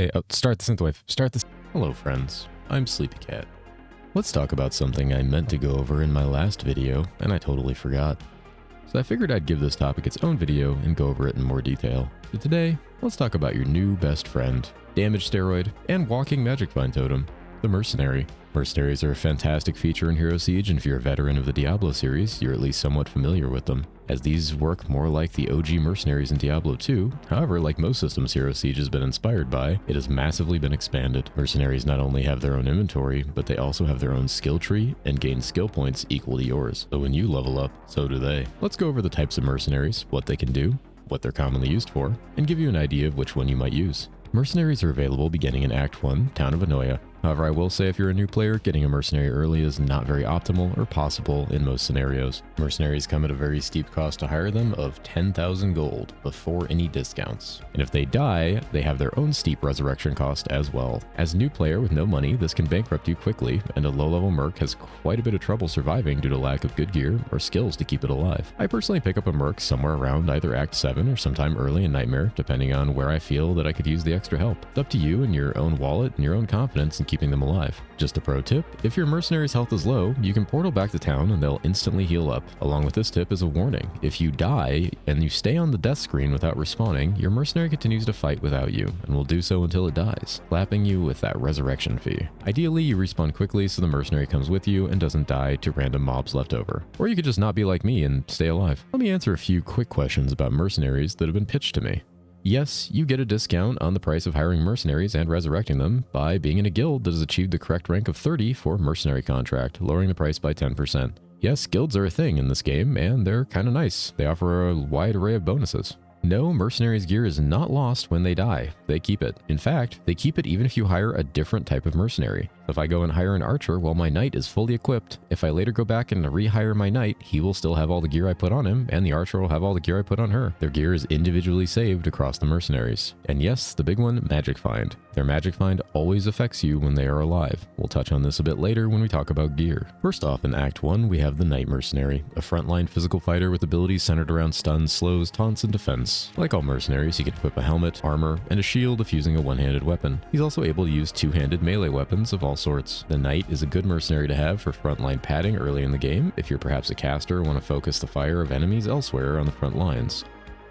Okay, start the synthwave. Start this. Hello, friends. I'm Sleepy Cat. Let's talk about something I meant to go over in my last video, and I totally forgot. So I figured I'd give this topic its own video and go over it in more detail. So today, let's talk about your new best friend, damage steroid, and walking magic vine totem, the Mercenary. Mercenaries are a fantastic feature in Hero Siege, and if you're a veteran of the Diablo series, you're at least somewhat familiar with them, as these work more like the OG Mercenaries in Diablo 2. However, like most systems Hero Siege has been inspired by, it has massively been expanded. Mercenaries not only have their own inventory, but they also have their own skill tree and gain skill points equal to yours. So when you level up, so do they. Let's go over the types of Mercenaries, what they can do, what they're commonly used for, and give you an idea of which one you might use. Mercenaries are available beginning in Act 1, Town of Anoia. However, I will say if you're a new player, getting a mercenary early is not very optimal or possible in most scenarios. Mercenaries come at a very steep cost to hire them of 10,000 gold before any discounts. And if they die, they have their own steep resurrection cost as well. As a new player with no money, this can bankrupt you quickly, and a low-level merc has quite a bit of trouble surviving due to lack of good gear or skills to keep it alive. I personally pick up a merc somewhere around either Act 7 or sometime early in Nightmare, depending on where I feel that I could use the extra help. It's up to you and your own wallet and your own confidence in keeping them alive. Just a pro tip, if your mercenary's health is low, you can portal back to town and they'll instantly heal up. Along with this tip is a warning. If you die and you stay on the death screen without respawning, your mercenary continues to fight without you and will do so until it dies, slapping you with that resurrection fee. Ideally, you respawn quickly so the mercenary comes with you and doesn't die to random mobs left over. Or you could just not be like me and stay alive. Let me answer a few quick questions about mercenaries that have been pitched to me. Yes, you get a discount on the price of hiring mercenaries and resurrecting them by being in a guild that has achieved the correct rank of 30 for mercenary contract, lowering the price by 10%. Yes, guilds are a thing in this game, and they're kinda nice. They offer a wide array of bonuses. No, mercenaries' gear is not lost when they die. They keep it. In fact, they keep it even if you hire a different type of mercenary. If I go and hire an archer while my knight is fully equipped, if I later go back and rehire my knight, he will still have all the gear I put on him, and the archer will have all the gear I put on her. Their gear is individually saved across the mercenaries. And yes, the big one, magic find. Their magic find always affects you when they are alive. We'll touch on this a bit later when we talk about gear. First off, in Act 1, we have the Knight Mercenary, a frontline physical fighter with abilities centered around stuns, slows, taunts, and defense. Like all mercenaries, he can equip a helmet, armor, and a shield if using a one-handed weapon. He's also able to use two-handed melee weapons of all sorts. The Knight is a good mercenary to have for frontline padding early in the game, if you're perhaps a caster or want to focus the fire of enemies elsewhere on the front lines.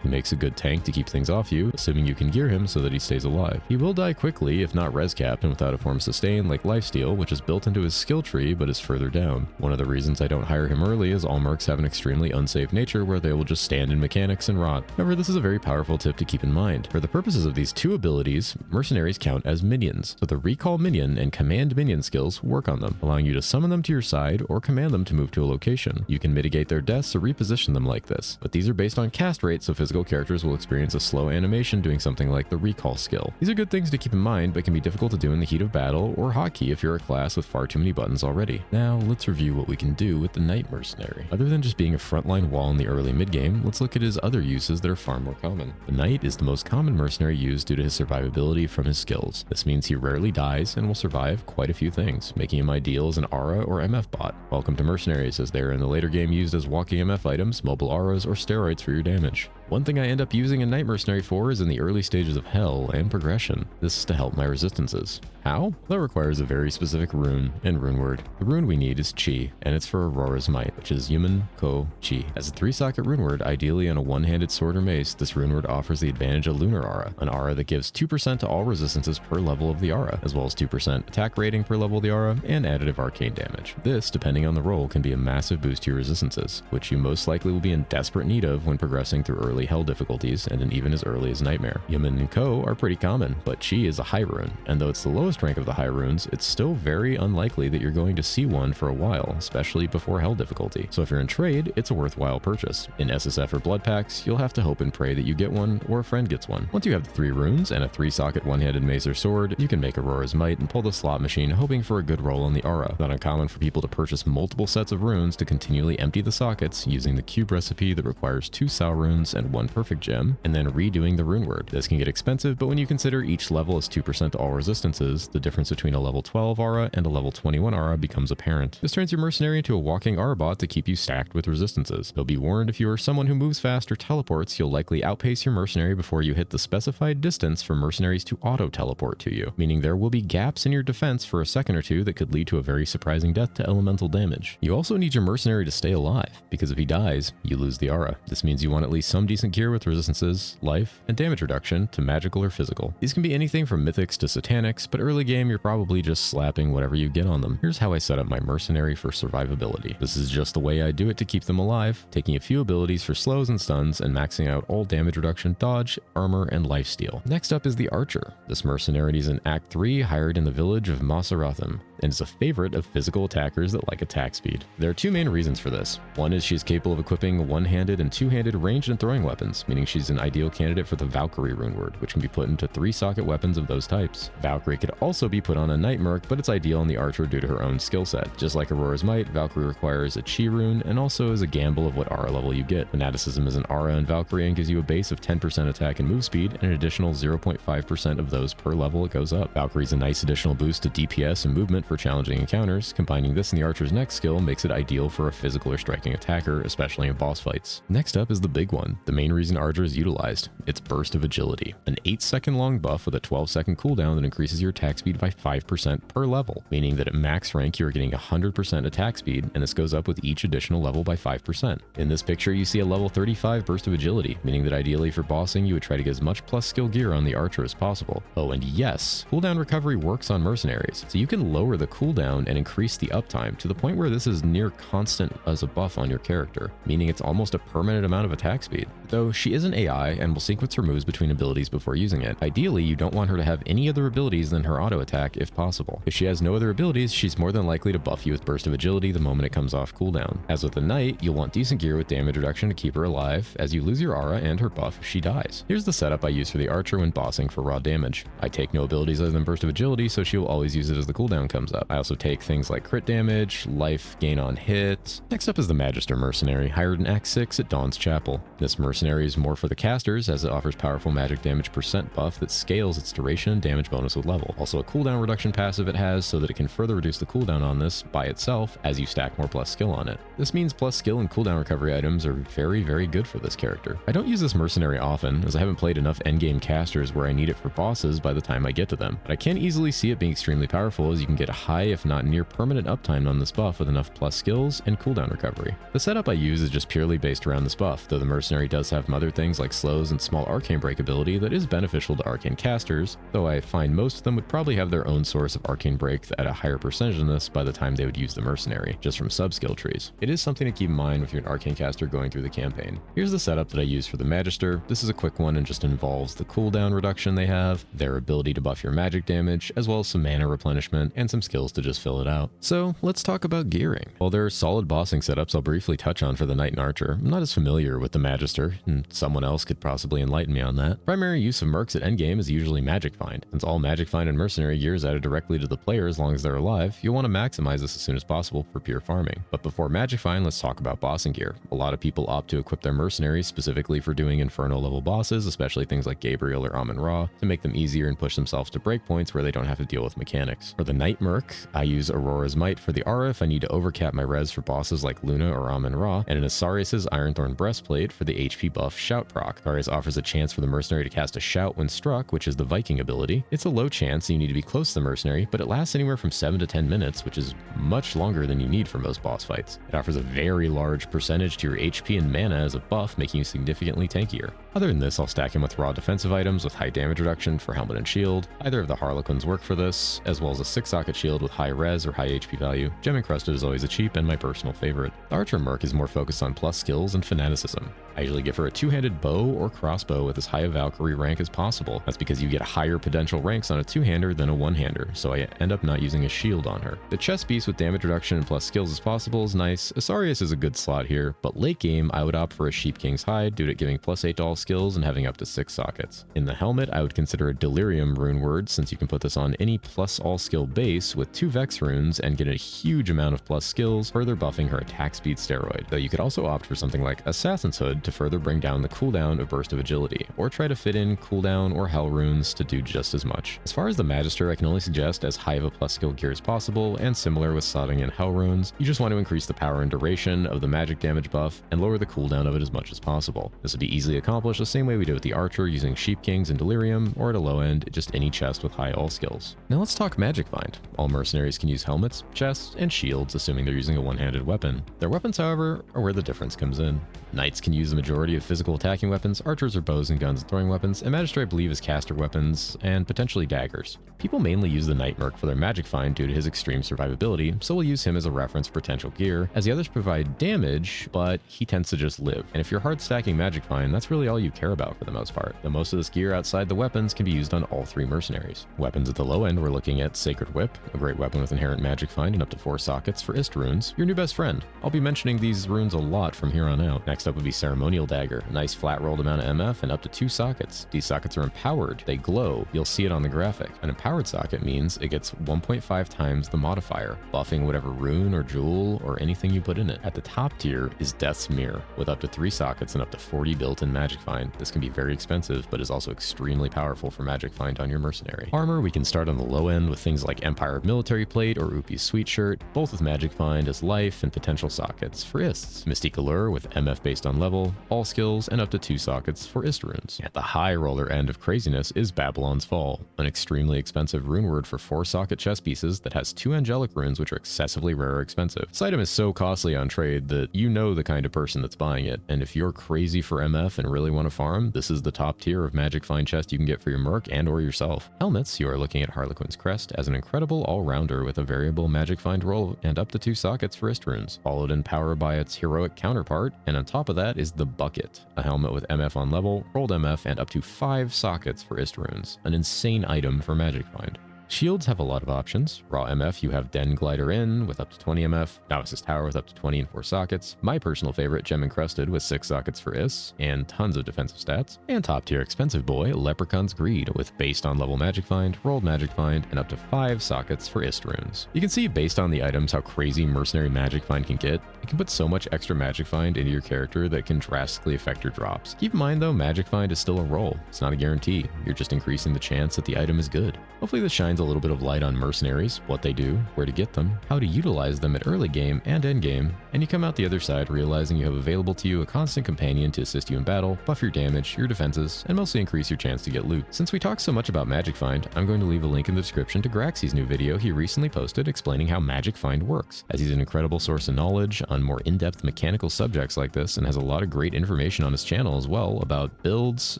He makes a good tank to keep things off you, assuming you can gear him so that he stays alive. He will die quickly if not res-capped and without a form of sustain like lifesteal, which is built into his skill tree but is further down. One of the reasons I don't hire him early is all mercs have an extremely unsafe nature where they will just stand in mechanics and rot. However, this is a very powerful tip to keep in mind. For the purposes of these two abilities, mercenaries count as minions, so the recall minion and command minion skills work on them, allowing you to summon them to your side or command them to move to a location. You can mitigate their deaths or reposition them like this, but these are based on cast rates, so physical characters will experience a slow animation doing something like the recall skill. These are good things to keep in mind, but can be difficult to do in the heat of battle or hotkey if you're a class with far too many buttons already. Now, let's review what we can do with the Knight Mercenary. Other than just being a frontline wall in the early mid-game, let's look at his other uses that are far more common. The Knight is the most common mercenary used due to his survivability from his skills. This means he rarely dies and will survive quite a few things, making him ideal as an aura or MF bot. Welcome to Mercenaries, as they are in the later game used as walking MF items, mobile auras, or steroids for your damage. One thing I end up using a Knight Mercenary for is in the early stages of Hell and progression. This is to help my resistances. How? That requires a very specific rune and rune word. The rune we need is Chi, and it's for Aurora's Might, which is Human Ko Chi. As a 3-socket rune word, ideally on a one-handed sword or mace, this rune word offers the advantage of Lunar Aura, an aura that gives 2% to all resistances per level of the aura, as well as 2% attack rating per level of the aura, and additive arcane damage. This, depending on the role, can be a massive boost to your resistances, which you most likely will be in desperate need of when progressing through early Hell difficulties, and in even as early as Nightmare. Human and Ko are pretty common, but Chi is a high rune, and though it's the lowest rank of the high runes, it's still very unlikely that you're going to see one for a while, especially before Hell difficulty. So if you're in trade, it's a worthwhile purchase. In SSF or blood packs, you'll have to hope and pray that you get one or a friend gets one. Once you have the 3 runes and a 3-socket one-handed mace or sword, you can make Aurora's Might and pull the slot machine hoping for a good roll on the aura. Not uncommon for people to purchase multiple sets of runes to continually empty the sockets using the cube recipe that requires 2 Sao runes and and 1 perfect gem, and then redoing the rune word. This can get expensive, but when you consider each level is 2% to all resistances, the difference between a level 12 aura and a level 21 aura becomes apparent. This turns your mercenary into a walking aura bot to keep you stacked with resistances. Though be warned, if you are someone who moves fast or teleports, you'll likely outpace your mercenary before you hit the specified distance for mercenaries to auto-teleport to you, meaning there will be gaps in your defense for a second or two that could lead to a very surprising death to elemental damage. You also need your mercenary to stay alive, because if he dies, you lose the aura. This means you want at least some decent gear with resistances, life, and damage reduction to magical or physical. These can be anything from mythics to satanics, but early game you're probably just slapping whatever you get on them. Here's how I set up my mercenary for survivability. This is just the way I do it to keep them alive, taking a few abilities for slows and stuns and maxing out all damage reduction, dodge, armor, and lifesteal. Next up is the archer. This mercenary is in Act 3, hired in the village of Meowcenaries, and is a favorite of physical attackers that like attack speed. There are two main reasons for this. One is she's capable of equipping one-handed and two-handed ranged and throwing weapons, meaning she's an ideal candidate for the Valkyrie rune word, which can be put into 3-socket weapons of those types. Valkyrie could also be put on a Knight Merc, but it's ideal on the archer due to her own skill set. Just like Aurora's Might, Valkyrie requires a Chi rune and also is a gamble of what aura level you get. Fanaticism is an aura in Valkyrie and gives you a base of 10% attack and move speed and an additional 0.5% of those per level it goes up. Valkyrie's a nice additional boost to DPS and movement for challenging encounters. Combining this and the archer's next skill makes it ideal for a physical or striking attacker, especially in boss fights. Next up is the big one, the main reason archer is utilized. It's Burst of Agility, an 8-second long buff with a 12-second cooldown that increases your attack speed by 5% per level, meaning that at max rank you're getting 100% attack speed, and this goes up with each additional level by 5%. In this picture you see a level 35 Burst of Agility, meaning that ideally for bossing you would try to get as much plus skill gear on the archer as possible. Oh, and yes, cooldown recovery works on mercenaries, so you can lower the cooldown and increase the uptime to the point where this is near constant as a buff on your character, meaning it's almost a permanent amount of attack speed. Though she is an AI and will sequence her moves between abilities before using it. Ideally, you don't want her to have any other abilities than her auto attack if possible. If she has no other abilities, she's more than likely to buff you with Burst of Agility the moment it comes off cooldown. As with the Knight, you'll want decent gear with damage reduction to keep her alive, as you lose your aura and her buff if she dies. Here's the setup I use for the archer when bossing for raw damage. I take no abilities other than Burst of Agility, so she will always use it as the cooldown comes up. I also take things like crit damage, life gain on hit. Next up is the Magister Mercenary, hired in Act 6 at Dawn's Chapel. This mercenary is more for the casters, as it offers powerful magic damage % buff that scales its duration and damage bonus with level. Also a cooldown reduction passive it has, so that it can further reduce the cooldown on this by itself as you stack more plus skill on it. This means plus skill and cooldown recovery items are very good for this character. I don't use this mercenary often, as I haven't played enough endgame casters where I need it for bosses by the time I get to them, but I can easily see it being extremely powerful, as you can get a high if not near permanent uptime on this buff with enough plus skills and cooldown recovery. The setup I use is just purely based around this buff, though the mercenary does have other things like slows and small arcane break ability that is beneficial to arcane casters, though I find most of them would probably have their own source of arcane break at a higher percentage than this by the time they would use the mercenary, just from sub-skill trees. It is something to keep in mind if you're an arcane caster going through the campaign. Here's the setup that I use for the Magister. This is a quick one and just involves the cooldown reduction they have, their ability to buff your magic damage, as well as some mana replenishment and some skills to just fill it out. So let's talk about gearing. While there are solid bossing setups I'll briefly touch on for the Knight and Archer, I'm not as familiar with the Magister, and someone else could possibly enlighten me on that. Primary use of mercs at endgame is usually magic find. Since all magic find and mercenary gear is added directly to the player as long as they're alive, you'll want to maximize this as soon as possible for pure farming. But before magic find, let's talk about bossing gear. A lot of people opt to equip their mercenaries specifically for doing inferno level bosses, especially things like Gabriel or Amun-Ra, to make them easier and push themselves to breakpoints where they don't have to deal with mechanics. For the Knight Merc, I use Aurora's Might for the aura if I need to overcap my res for bosses like Luna or Amun-Ra, and an Asarius' Ironthorn Breastplate for the HP buff Shout proc. Asarius offers a chance for the mercenary to cast a Shout when struck, which is the Viking ability. It's a low chance, so you need to be close to the mercenary, but it lasts anywhere from 7 to 10 minutes, which is much longer than you need for most boss fights. It offers a very large percentage to your HP and mana as a buff, making you significantly tankier. Other than this, I'll stack him with raw defensive items with high damage reduction for helmet and shield. Either of the Harlequins work for this, as well as a 6-socket shield with high res or high HP value. Gem Encrusted is always a cheap and my personal favorite. The Archer Merc is more focused on plus skills and fanaticism. I usually give her a 2-handed bow or crossbow with as high a Valkyrie rank as possible. That's because you get higher potential ranks on a 2-hander than a 1-hander, so I end up not using a shield on her. The chest piece with damage reduction and plus skills as possible is nice. Asarius is a good slot here, but late game I would opt for a Sheep King's Hide due to it giving plus 8 to all skills and having up to 6 sockets. In the helmet, I would consider a Delirium rune word, since you can put this on any plus all skill base base with 2 Vex runes and get a huge amount of plus skills, further buffing her attack speed steroid, though you could also opt for something like Assassin's Hood to further bring down the cooldown of Burst of Agility, or try to fit in cooldown or Hell runes to do just as much. As far as the Magister, I can only suggest as high of a plus skill gear as possible, and similar with slotting in Hell runes, you just want to increase the power and duration of the magic damage buff and lower the cooldown of it as much as possible. This would be easily accomplished the same way we did with the Archer using Sheep Kings and Delirium, or at a low end, just any chest with high all skills. Now let's talk Magic Find. All mercenaries can use helmets, chests, and shields, assuming they're using a one-handed weapon. Their weapons, however, are where the difference comes in. Knights can use the majority of physical attacking weapons, archers are bows and guns and throwing weapons, and Magister I believe is caster weapons, and potentially daggers. People mainly use the Knight Merc for their Magic Find due to his extreme survivability, so we'll use him as a reference for potential gear, as the others provide damage, but he tends to just live. And if you're hard stacking Magic Find, that's really all you care about for the most part. Though most of this gear outside the weapons can be used on all 3 mercenaries. Weapons at the low end, we're looking at Sacred Whip, a great weapon with inherent Magic Find and up to 4 sockets for Ist runes, your new best friend. I'll be mentioning these runes a lot from here on out. Next up would be Ceremonial Dagger, a nice flat rolled amount of MF and up to 2 sockets. These sockets are empowered, they glow, you'll see it on the graphic. An empowered socket means it gets 1.5 times the modifier, buffing whatever rune or jewel or anything you put in it. At the top tier is Death's Mirror, with up to 3 sockets and up to 40 built-in Magic Find. This can be very expensive, but is also extremely powerful for Magic Find on your mercenary. Armor, we can start on the low end with things like Empire of Military Plate or Upi's Sweet Shirt, both with Magic Find as life and potential sockets for Ists. Mystique Allure with MF based on level, all skills, and up to 2 sockets for Ist runes. At the high roller end of craziness is Babylon's Fall, an extremely expensive rune word for 4 socket chest pieces that has 2 angelic runes which are excessively rare or expensive. This item is so costly on trade that you know the kind of person that's buying it, and if you're crazy for MF and really want to farm, this is the top tier of Magic Find chest you can get for your Merc and or yourself. Helmets, you are looking at Harlequin's Crest as an incredible all-rounder with a variable Magic Find roll and up to 2 sockets for Ist runes, followed in power by its heroic counterpart, and on top of that is the Bucket, a helmet with MF on level, rolled MF, and up to 5 sockets for Ist runes, an insane item for Magic Find. Shields have a lot of options. Raw MF, you have Den Glider In with up to 20 MF, Novice's Tower with up to 20 and 4 sockets, my personal favorite, Gem Encrusted with 6 sockets for Is, and tons of defensive stats, and top tier expensive boy, Leprechaun's Greed with based on level Magic Find, rolled Magic Find, and up to 5 sockets for Ist runes. You can see based on the items how crazy mercenary Magic Find can get. It can put so much extra Magic Find into your character that can drastically affect your drops. Keep in mind though, Magic Find is still a roll. It's not a guarantee. You're just increasing the chance that the item is good. Hopefully this shines a little bit of light on mercenaries, what they do, where to get them, how to utilize them at early game and end game, and you come out the other side realizing you have available to you a constant companion to assist you in battle, buff your damage, your defenses, and mostly increase your chance to get loot. Since we talked so much about Magic Find, I'm going to leave a link in the description to Graxy's new video he recently posted explaining how Magic Find works, as he's an incredible source of knowledge on more in-depth mechanical subjects like this and has a lot of great information on his channel as well about builds,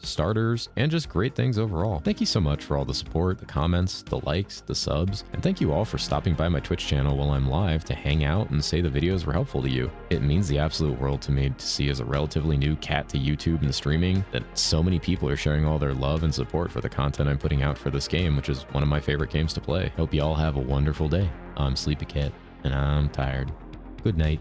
starters, and just great things overall. Thank you so much for all the support, the comments, the likes, the subs, and thank you all for stopping by my Twitch channel while I'm live to hang out and say the videos were helpful to you. It means the absolute world to me to see as a relatively new cat to YouTube and streaming that so many people are sharing all their love and support for the content I'm putting out for this game, which is one of my favorite games to play. Hope you all have a wonderful day. I'm Sleepy Cat, and I'm tired. Good night.